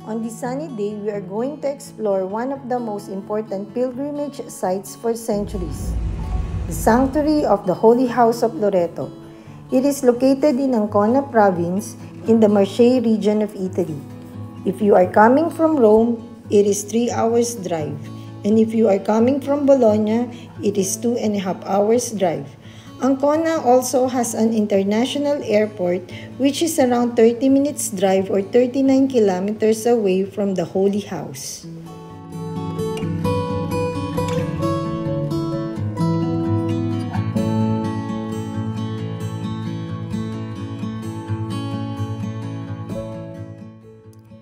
On this sunny day, we are going to explore one of the most important pilgrimage sites for centuries, the Sanctuary of the Holy House of Loreto. It is located in Ancona province in the Marche region of Italy. If you are coming from Rome, it is 3 hours drive. And if you are coming from Bologna, it is 2.5 hours drive. Ancona also has an international airport which is around 30 minutes drive or 39 kilometers away from the Holy House.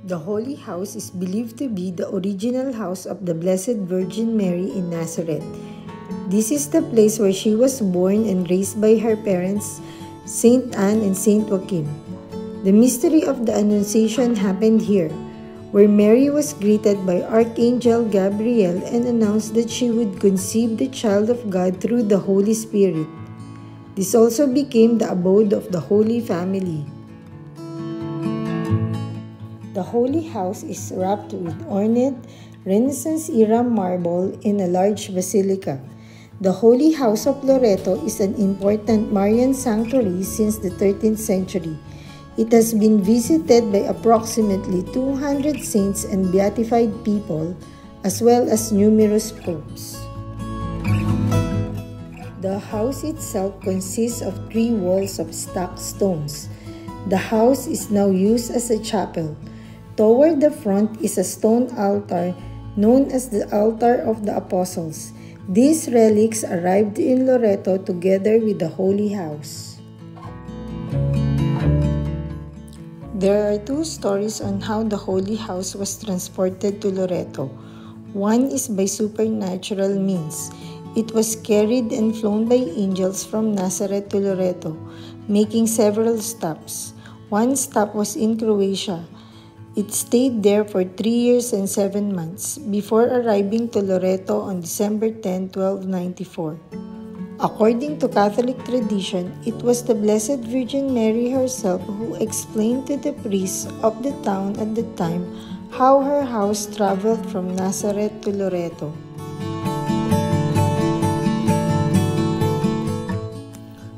The Holy House is believed to be the original house of the Blessed Virgin Mary in Nazareth. This is the place where she was born and raised by her parents, Saint Anne and Saint Joachim. The mystery of the Annunciation happened here, where Mary was greeted by Archangel Gabriel and announced that she would conceive the child of God through the Holy Spirit. This also became the abode of the Holy Family. The Holy House is wrapped with ornate Renaissance-era marble in a large basilica. The Holy House of Loreto is an important Marian sanctuary since the 13th century. It has been visited by approximately 200 saints and beatified people, as well as numerous popes. The house itself consists of 3 walls of stacked stones. The house is now used as a chapel. Toward the front is a stone altar known as the Altar of the Apostles. These relics arrived in Loreto together with the Holy House. There are 2 stories on how the Holy House was transported to Loreto. One is by supernatural means. It was carried and flown by angels from Nazareth to Loreto, making several stops. One stop was in Croatia. It stayed there for 3 years and 7 months before arriving to Loreto on December 10, 1294. According to Catholic tradition, it was the Blessed Virgin Mary herself who explained to the priests of the town at the time how her house traveled from Nazareth to Loreto.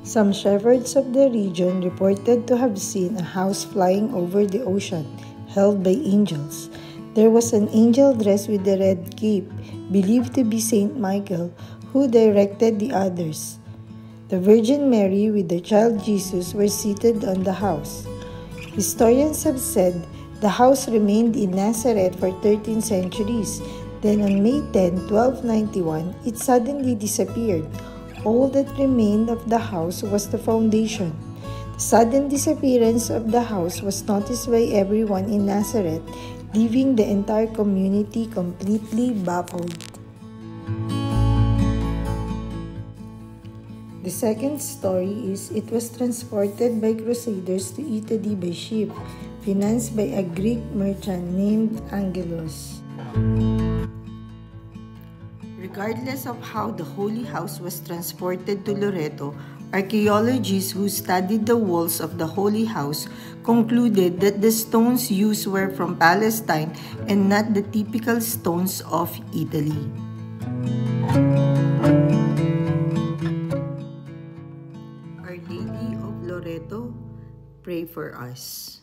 Some shepherds of the region reported to have seen a house flying over the ocean, held by angels. There was an angel dressed with a red cape, believed to be Saint Michael, who directed the others. The Virgin Mary with the child Jesus were seated on the house. Historians have said the house remained in Nazareth for 13 centuries. Then on May 10, 1291, it suddenly disappeared. All that remained of the house was the foundation. The sudden disappearance of the house was noticed by everyone in Nazareth, leaving the entire community completely baffled. The second story is it was transported by crusaders to Italy by ship, financed by a Greek merchant named Angelos. Regardless of how the Holy House was transported to Loreto, archaeologists who studied the walls of the Holy House concluded that the stones used were from Palestine and not the typical stones of Italy. Our Lady of Loreto, pray for us.